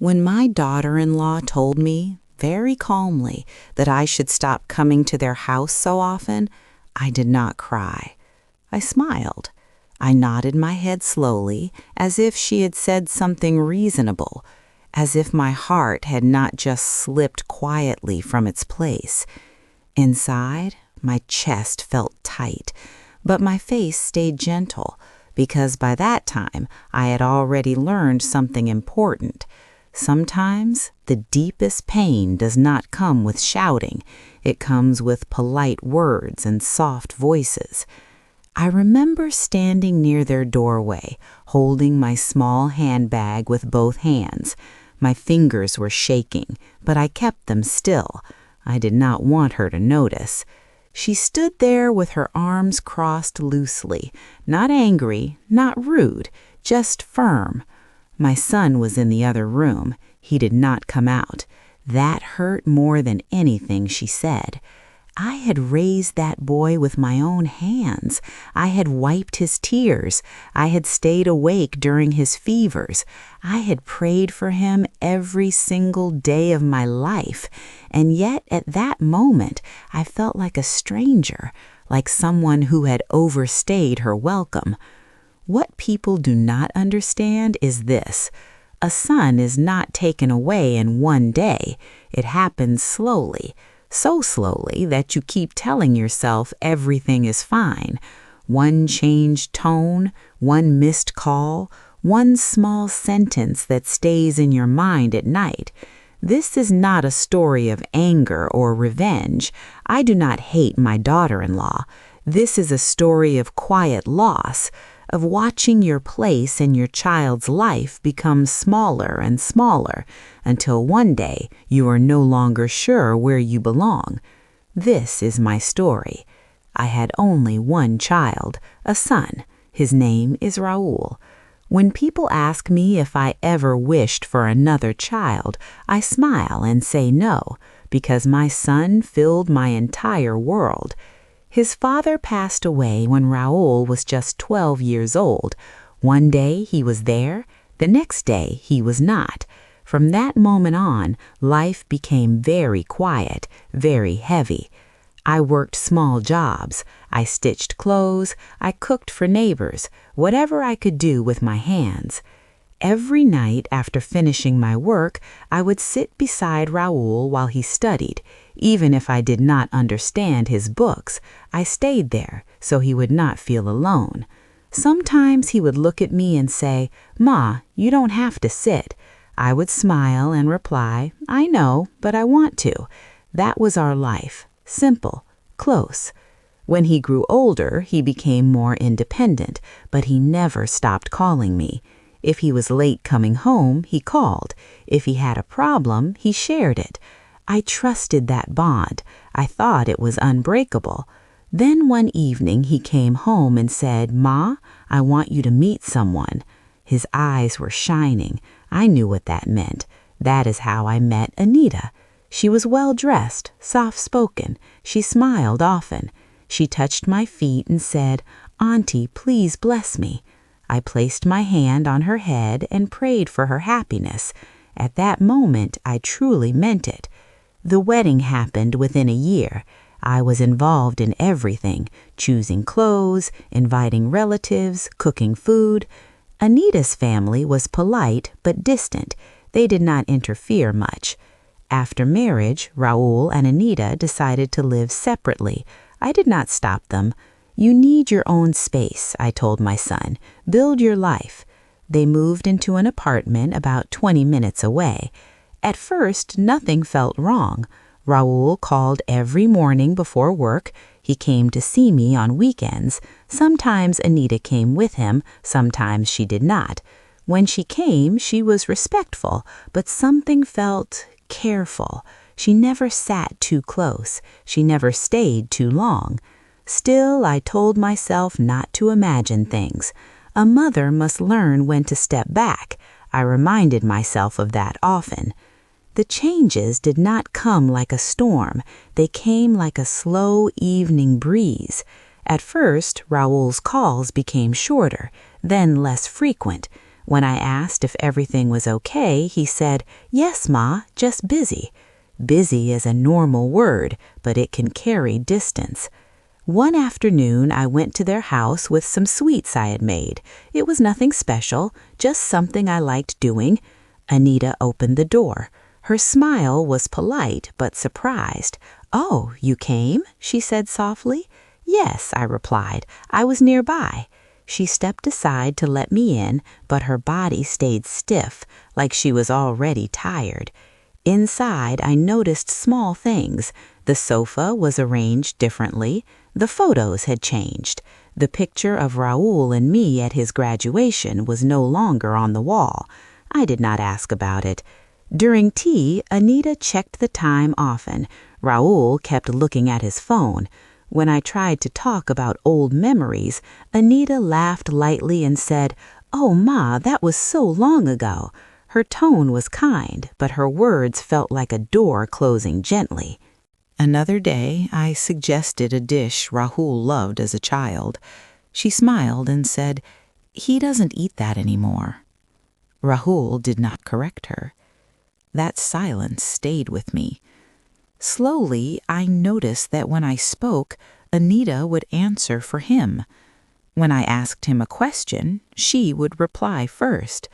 When my daughter-in-law told me, very calmly, that I should stop coming to their house so often, I did not cry. I smiled. I nodded my head slowly, as if she had said something reasonable, as if my heart had not just slipped quietly from its place. Inside, my chest felt tight, but my face stayed gentle, because by that time I had already learned something important. Sometimes the deepest pain does not come with shouting. It comes with polite words and soft voices. I remember standing near their doorway, holding my small handbag with both hands. My fingers were shaking, but I kept them still. I did not want her to notice. She stood there with her arms crossed loosely, not angry, not rude, just firm. My son was in the other room. He did not come out. That hurt more than anything she said. I had raised that boy with my own hands. I had wiped his tears. I had stayed awake during his fevers. I had prayed for him every single day of my life. And yet at that moment, I felt like a stranger, like someone who had overstayed her welcome. What people do not understand is this. A son is not taken away in one day. It happens slowly, so slowly that you keep telling yourself everything is fine. One changed tone, one missed call, one small sentence that stays in your mind at night. This is not a story of anger or revenge. I do not hate my daughter-in-law. This is a story of quiet loss, of watching your place in your child's life become smaller and smaller until one day you are no longer sure where you belong. This is my story. I had only one child, a son. His name is Raul. When people ask me if I ever wished for another child, I smile and say no, because my son filled my entire world. His father passed away when Raul was just 12 years old. One day he was there, the next day he was not. From that moment on, life became very quiet, very heavy. I worked small jobs. I stitched clothes. I cooked for neighbors, whatever I could do with my hands. Every night after finishing my work, I would sit beside Raul while he studied. Even if I did not understand his books, I stayed there so he would not feel alone. Sometimes he would look at me and say, "Ma, you don't have to sit." I would smile and reply, "I know, but I want to." That was our life, simple, close. When he grew older, he became more independent, but he never stopped calling me. If he was late coming home, he called. If he had a problem, he shared it. I trusted that bond. I thought it was unbreakable. Then one evening he came home and said, "Ma, I want you to meet someone." His eyes were shining. I knew what that meant. That is how I met Anita. She was well-dressed, soft-spoken. She smiled often. She touched my feet and said, "Auntie, please bless me." I placed my hand on her head and prayed for her happiness. At that moment, I truly meant it. The wedding happened within a year. I was involved in everything, choosing clothes, inviting relatives, cooking food. Anita's family was polite but distant. They did not interfere much. After marriage, Raul and Anita decided to live separately. I did not stop them. "You need your own space," I told my son. "Build your life." They moved into an apartment about 20 minutes away. At first, nothing felt wrong. Raul called every morning before work. He came to see me on weekends. Sometimes Anita came with him, sometimes she did not. When she came, she was respectful, but something felt careful. She never sat too close. She never stayed too long. Still, I told myself not to imagine things. A mother must learn when to step back. I reminded myself of that often. The changes did not come like a storm. They came like a slow evening breeze. At first, Raul's calls became shorter, then less frequent. When I asked if everything was okay, he said, "Yes, Ma, just busy." Busy is a normal word, but it can carry distance. One afternoon, I went to their house with some sweets I had made. It was nothing special, just something I liked doing. Anita opened the door. Her smile was polite but surprised. "Oh, you came?" she said softly. "Yes," I replied. "I was nearby." She stepped aside to let me in, but her body stayed stiff, like she was already tired. Inside, I noticed small things. The sofa was arranged differently. The photos had changed. The picture of Raoul and me at his graduation was no longer on the wall. I did not ask about it. During tea, Anita checked the time often. Raoul kept looking at his phone. When I tried to talk about old memories, Anita laughed lightly and said, "Oh, Ma, that was so long ago." Her tone was kind, but her words felt like a door closing gently. Another day, I suggested a dish Rahul loved as a child. She smiled and said, "He doesn't eat that anymore." Rahul did not correct her. That silence stayed with me. Slowly, I noticed that when I spoke, Anita would answer for him. When I asked him a question, she would reply first.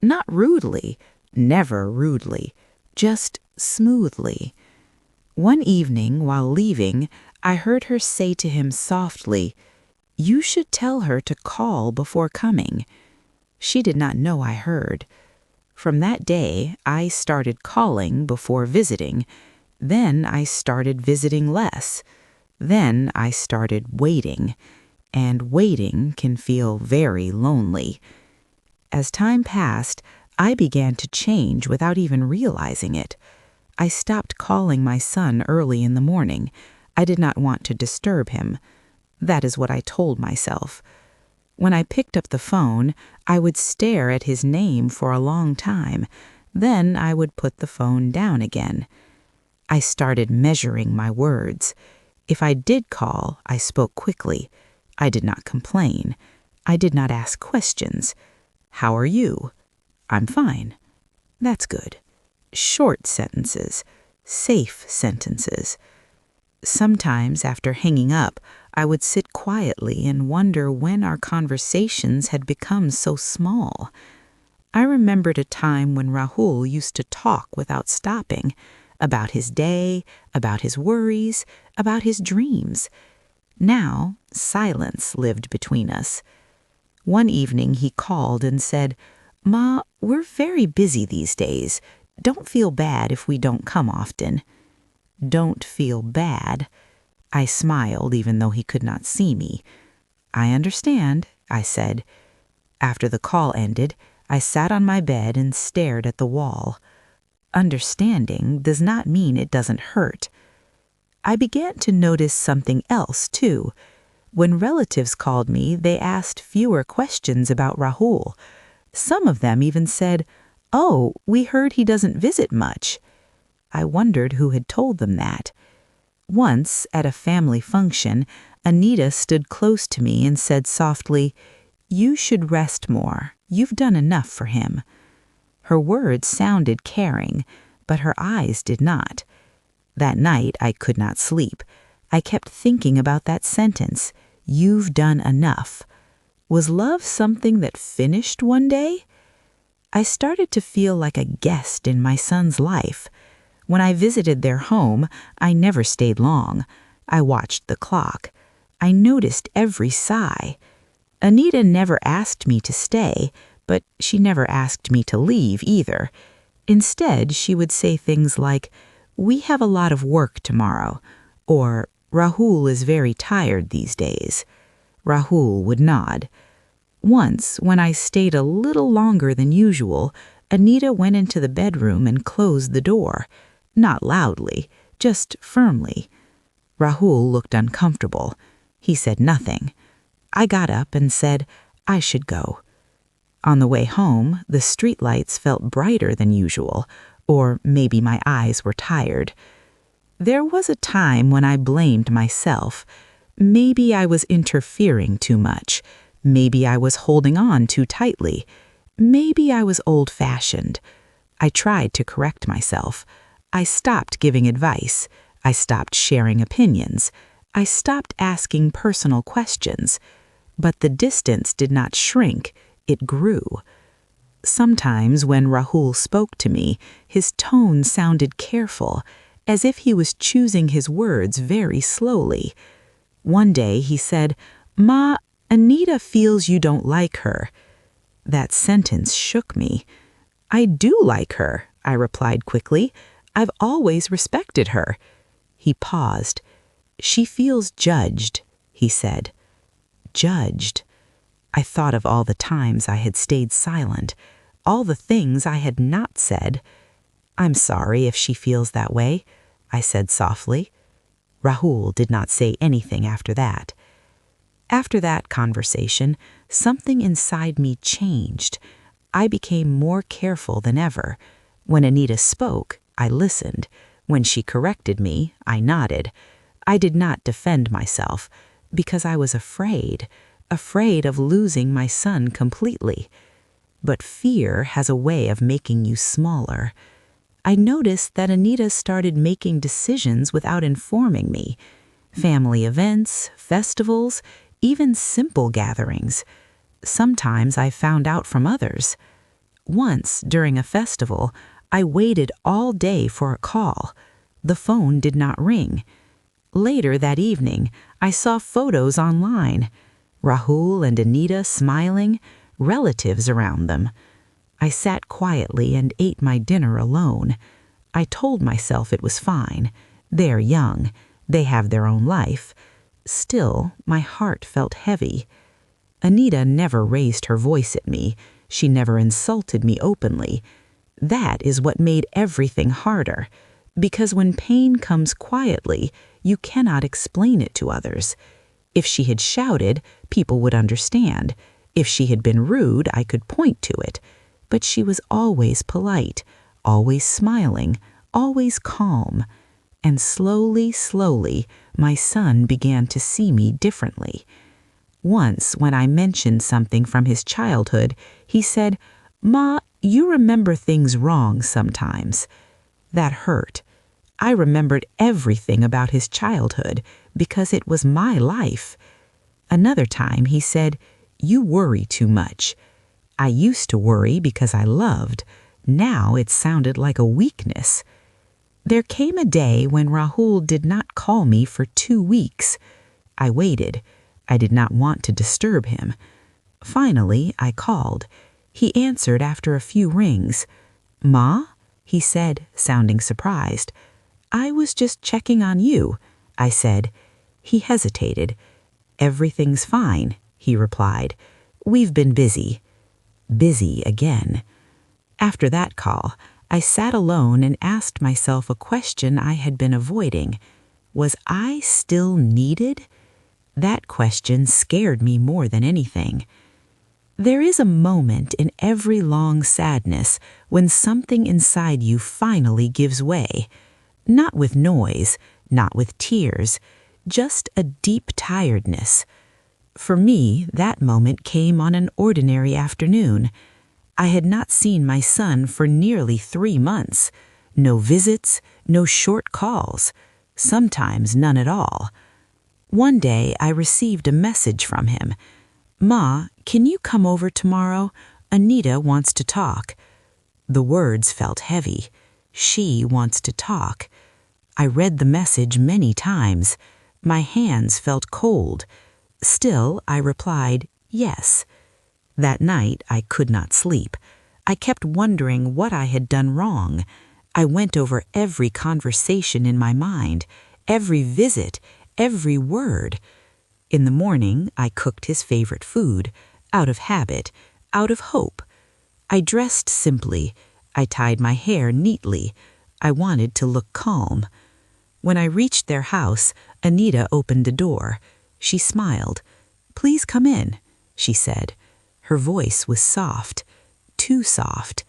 Not rudely, never rudely, just smoothly. One evening, while leaving, I heard her say to him softly, "You should tell her to call before coming." She did not know I heard. From that day, I started calling before visiting. Then I started visiting less. Then I started waiting. And waiting can feel very lonely. As time passed, I began to change without even realizing it. I stopped calling my son early in the morning. I did not want to disturb him. That is what I told myself. When I picked up the phone, I would stare at his name for a long time. Then I would put the phone down again. I started measuring my words. If I did call, I spoke quickly. I did not complain. I did not ask questions. "How are you?" "I'm fine." That's good. Short sentences. Safe sentences. Sometimes, after hanging up, I would sit quietly and wonder when our conversations had become so small. I remembered a time when Rahul used to talk without stopping, about his day, about his worries, about his dreams. Now, silence lived between us. One evening he called and said, "Ma, we're very busy these days. Don't feel bad if we don't come often." Don't feel bad. I smiled even though he could not see me. "I understand," I said. After the call ended, I sat on my bed and stared at the wall. Understanding does not mean it doesn't hurt. I began to notice something else, too. When relatives called me, they asked fewer questions about Rahul. Some of them even said, "Oh, we heard he doesn't visit much." I wondered who had told them that. Once, at a family function, Anita stood close to me and said softly, "You should rest more. You've done enough for him." Her words sounded caring, but her eyes did not. That night, I could not sleep. I kept thinking about that sentence, "You've done enough." Was love something that finished one day? I started to feel like a guest in my son's life. When I visited their home, I never stayed long. I watched the clock. I noticed every sigh. Anita never asked me to stay, but she never asked me to leave either. Instead, she would say things like, "We have a lot of work tomorrow," or "Rahul is very tired these days." Rahul would nod. Once, when I stayed a little longer than usual, Anita went into the bedroom and closed the door. Not loudly, just firmly. Rahul looked uncomfortable. He said nothing. I got up and said, "I should go." On the way home, the streetlights felt brighter than usual, or maybe my eyes were tired. There was a time when I blamed myself. Maybe I was interfering too much. Maybe I was holding on too tightly. Maybe I was old-fashioned. I tried to correct myself. I stopped giving advice. I stopped sharing opinions. I stopped asking personal questions. But the distance did not shrink, it grew. Sometimes when Rahul spoke to me, his tone sounded careful, as if he was choosing his words very slowly. One day he said, "Ma, Anita feels you don't like her." That sentence shook me. "I do like her," I replied quickly. "I've always respected her." He paused. "She feels judged," he said. Judged. I thought of all the times I had stayed silent, all the things I had not said. "I'm sorry if she feels that way," I said softly. Rahul did not say anything after that. After that conversation, something inside me changed. I became more careful than ever. When Anita spoke, I listened. When she corrected me, I nodded. I did not defend myself, because I was afraid of losing my son completely. But fear has a way of making you smaller. I noticed that Anita started making decisions without informing me. Family events, festivals, even simple gatherings. Sometimes I found out from others. Once, during a festival, I waited all day for a call. The phone did not ring. Later that evening, I saw photos online. Rahul and Anita smiling, relatives around them. I sat quietly and ate my dinner alone. I told myself it was fine. They're young. They have their own life. Still, my heart felt heavy. Anita never raised her voice at me. She never insulted me openly. That is what made everything harder. Because when pain comes quietly, you cannot explain it to others. If she had shouted, people would understand. If she had been rude, I could point to it. But she was always polite, always smiling, always calm. And slowly, slowly, my son began to see me differently. Once, when I mentioned something from his childhood, he said, "Ma, you remember things wrong sometimes." That hurt. I remembered everything about his childhood because it was my life. Another time he said, "You worry too much." I used to worry because I loved. Now it sounded like a weakness. There came a day when Rahul did not call me for 2 weeks. I waited. I did not want to disturb him. Finally, I called. He answered after a few rings. "Ma?" he said, sounding surprised. "I was just checking on you," I said. He hesitated. "Everything's fine," he replied. "We've been busy." Busy again. After that call, I sat alone and asked myself a question I had been avoiding. Was I still needed? That question scared me more than anything. There is a moment in every long sadness when something inside you finally gives way. Not with noise, not with tears, just a deep tiredness. For me, that moment came on an ordinary afternoon. I had not seen my son for nearly 3 months. No visits, no short calls, sometimes none at all. One day I received a message from him. "Ma, can you come over tomorrow? Anita wants to talk." The words felt heavy. She wants to talk. I read the message many times. My hands felt cold. Still, I replied, yes. That night, I could not sleep. I kept wondering what I had done wrong. I went over every conversation in my mind, every visit, every word. In the morning, I cooked his favorite food, out of habit, out of hope. I dressed simply. I tied my hair neatly. I wanted to look calm. When I reached their house, Anita opened the door. She smiled. "Please come in," she said. Her voice was soft, too soft.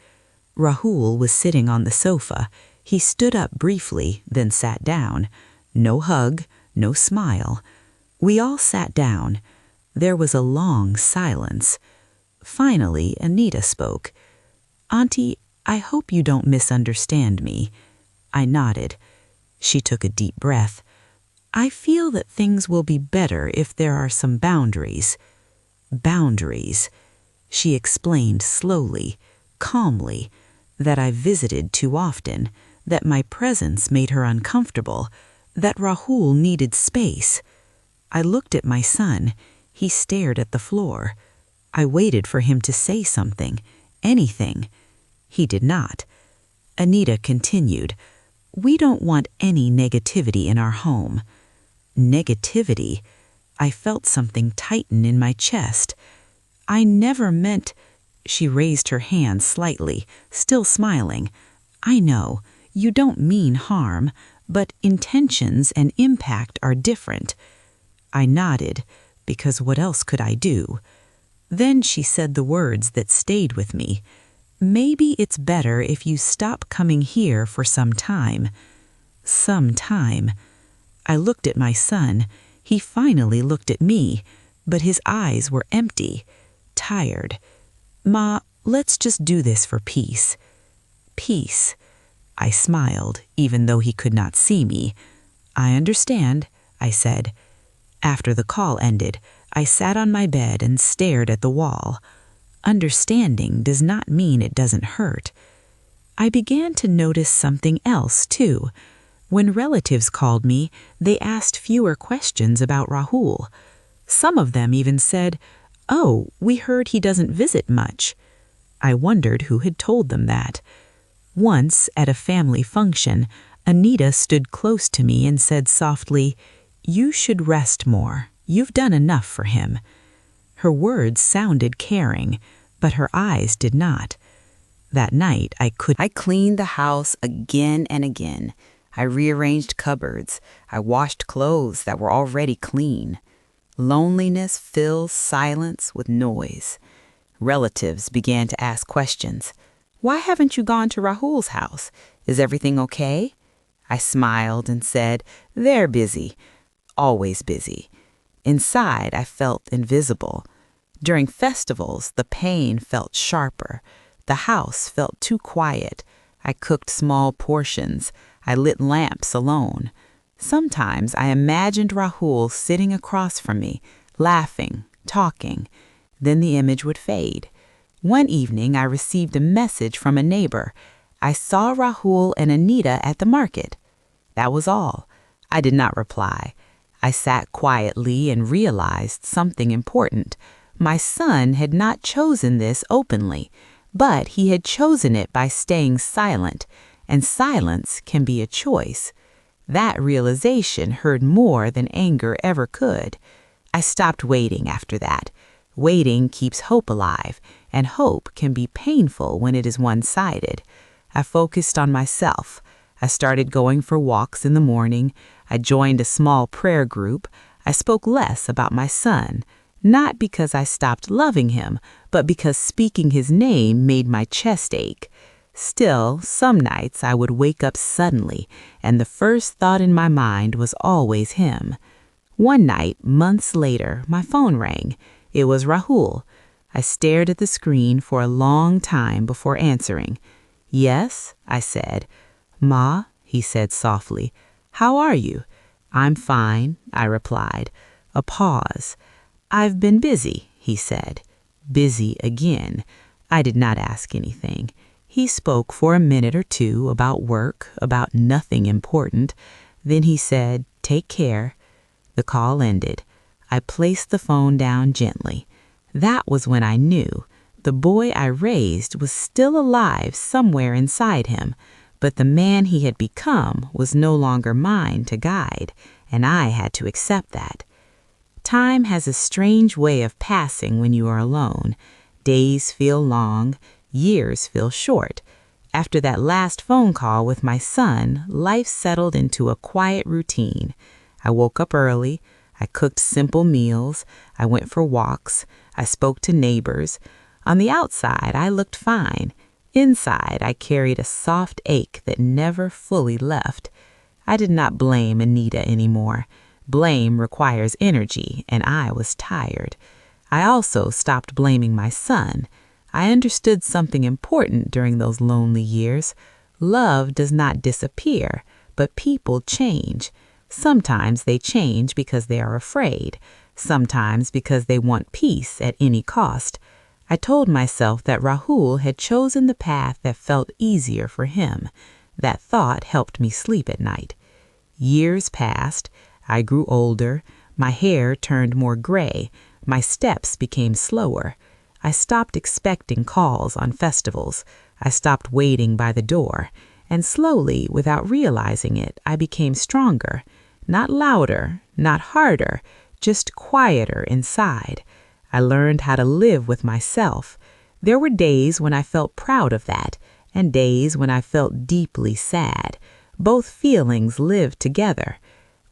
Rahul was sitting on the sofa. He stood up briefly, then sat down. No hug, no smile. We all sat down. There was a long silence. Finally, Anita spoke. "Auntie, I hope you don't misunderstand me." I nodded. She took a deep breath. "I feel that things will be better if there are some boundaries." Boundaries. She explained slowly, calmly, that I visited too often, that my presence made her uncomfortable, that Rahul needed space. I looked at my son. He stared at the floor. I waited for him to say something, anything. He did not. Anita continued, "We don't want any negativity in our home." Negativity? I felt something tighten in my chest. "I never meant—" She raised her hand slightly, still smiling. "I know, you don't mean harm, but intentions and impact are different." I nodded, because what else could I do? Then she said the words that stayed with me. "Maybe it's better if you stop coming here for some time." Some time. I looked at my son. He finally looked at me, but his eyes were empty, tired. "Ma, let's just do this for peace." Peace. I smiled, even though he could not see me. "I understand," I said. After the call ended, I sat on my bed and stared at the wall. Understanding does not mean it doesn't hurt. I began to notice something else, too. When relatives called me, they asked fewer questions about Rahul. Some of them even said, "Oh, we heard he doesn't visit much." I wondered who had told them that. Once, at a family function, Anita stood close to me and said softly, "You should rest more. You've done enough for him." Her words sounded caring, but her eyes did not. That night, I cleaned the house again and again. I rearranged cupboards. I washed clothes that were already clean. Loneliness fills silence with noise. Relatives began to ask questions. "Why haven't you gone to Rahul's house? Is everything okay?" I smiled and said, "They're busy. Always busy." Inside, I felt invisible. During festivals, the pain felt sharper. The house felt too quiet. I cooked small portions. I lit lamps alone. Sometimes I imagined Rahul sitting across from me, laughing, talking. Then the image would fade. One evening, I received a message from a neighbor. I saw Rahul and Anita at the market. That was all. I did not reply. I sat quietly and realized something important. My son had not chosen this openly, but he had chosen it by staying silent, and silence can be a choice. That realization hurt more than anger ever could. I stopped waiting after that. Waiting keeps hope alive, and hope can be painful when it is one-sided. I focused on myself. I started going for walks in the morning. I joined a small prayer group. I spoke less about my son, not because I stopped loving him, but because speaking his name made my chest ache. Still, some nights I would wake up suddenly, and the first thought in my mind was always him. One night, months later, my phone rang. It was Rahul. I stared at the screen for a long time before answering. "Yes," I said. "Ma," he said softly, "how are you?" "I'm fine," I replied. A pause. "I've been busy," he said. Busy again. I did not ask anything. He spoke for a minute or two about work, about nothing important. Then he said, "Take care." The call ended. I placed the phone down gently. That was when I knew. The boy I raised was still alive somewhere inside him, but the man he had become was no longer mine to guide, and I had to accept that. Time has a strange way of passing when you are alone. Days feel long, years feel short. After that last phone call with my son, life settled into a quiet routine. I woke up early. I cooked simple meals. I went for walks. I spoke to neighbors. On the outside, I looked fine. Inside, I carried a soft ache that never fully left. I did not blame Anita anymore. Blame requires energy, and I was tired. I also stopped blaming my son. I understood something important during those lonely years. Love does not disappear, but people change. Sometimes they change because they are afraid, sometimes because they want peace at any cost. I told myself that Rahul had chosen the path that felt easier for him. That thought helped me sleep at night. Years passed. I grew older. My hair turned more gray. My steps became slower. I stopped expecting calls on festivals. I stopped waiting by the door. And slowly, without realizing it, I became stronger. Not louder, not harder, just quieter inside. I learned how to live with myself. There were days when I felt proud of that, and days when I felt deeply sad. Both feelings lived together.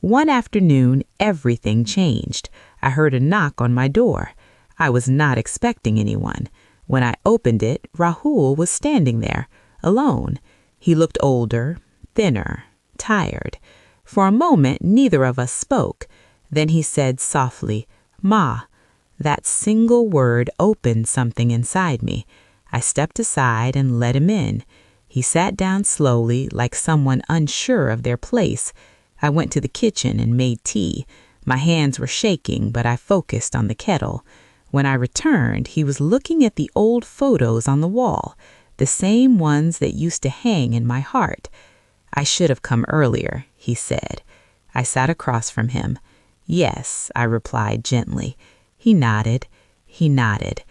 One afternoon, everything changed. I heard a knock on my door. I was not expecting anyone. When I opened it, Rahul was standing there, alone. He looked older, thinner, tired. For a moment, neither of us spoke. Then he said softly, "Ma." That single word opened something inside me. I stepped aside and let him in. He sat down slowly, like someone unsure of their place. I went to the kitchen and made tea. My hands were shaking, but I focused on the kettle. When I returned, he was looking at the old photos on the wall, the same ones that used to hang in my heart. "I should have come earlier," he said. I sat across from him. "Yes," I replied gently. He nodded. He nodded.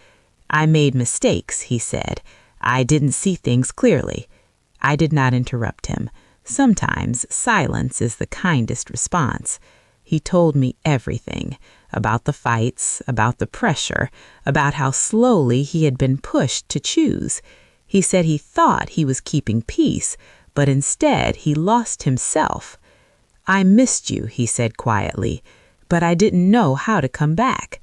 "I made mistakes," he said. "I didn't see things clearly." I did not interrupt him. Sometimes silence is the kindest response. He told me everything, about the fights, about the pressure, about how slowly he had been pushed to choose. He said he thought he was keeping peace, but instead he lost himself. "I missed you," he said quietly, "but I didn't know how to come back."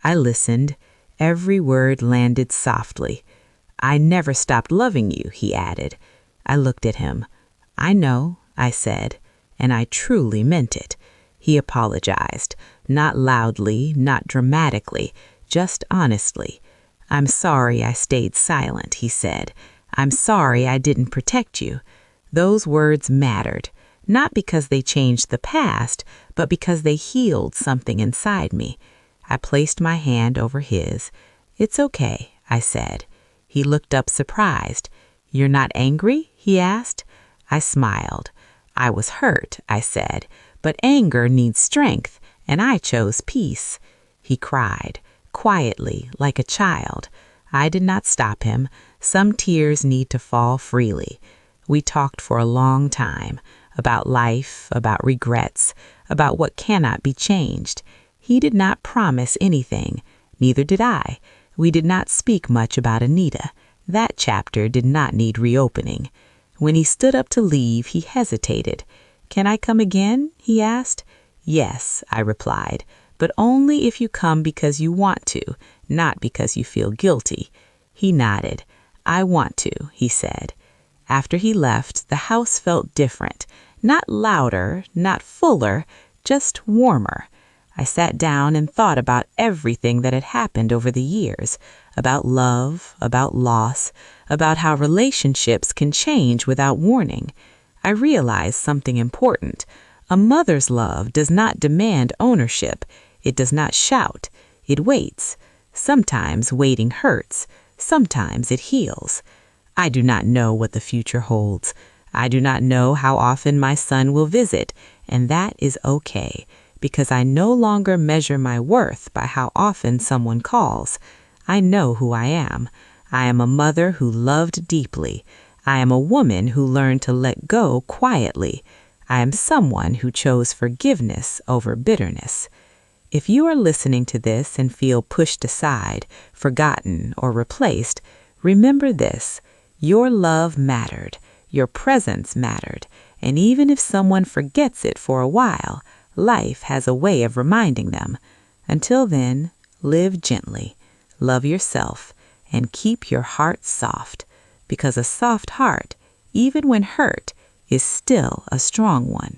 I listened. Every word landed softly. "I never stopped loving you," he added. I looked at him. "I know," I said, and I truly meant it. He apologized, not loudly, not dramatically, just honestly. "I'm sorry I stayed silent," he said. "I'm sorry I didn't protect you." Those words mattered, not because they changed the past, but because they healed something inside me. I placed my hand over his. "It's okay," I said. He looked up surprised. "You're not angry?" he asked. I smiled. "I was hurt," I said, "but anger needs strength, and I chose peace." He cried, quietly, like a child. I did not stop him. Some tears need to fall freely. We talked for a long time, about life, about regrets, about what cannot be changed. He did not promise anything. Neither did I. We did not speak much about Anita. That chapter did not need reopening. When he stood up to leave, he hesitated. "Can I come again?" he asked. "Yes," I replied, "but only if you come because you want to, not because you feel guilty." He nodded. "I want to," he said. After he left, the house felt different. Not louder, not fuller, just warmer. I sat down and thought about everything that had happened over the years, about love, about loss, about how relationships can change without warning. I realized something important. A mother's love does not demand ownership. It does not shout. It waits. Sometimes waiting hurts. Sometimes it heals. I do not know what the future holds. I do not know how often my son will visit, and that is okay, because I no longer measure my worth by how often someone calls. I know who I am. I am a mother who loved deeply. I am a woman who learned to let go quietly. I am someone who chose forgiveness over bitterness. If you are listening to this and feel pushed aside, forgotten, or replaced, remember this: your love mattered. Your presence mattered. And even if someone forgets it for a while, life has a way of reminding them. Until then, live gently, love yourself, and keep your heart soft, because a soft heart, even when hurt, is still a strong one.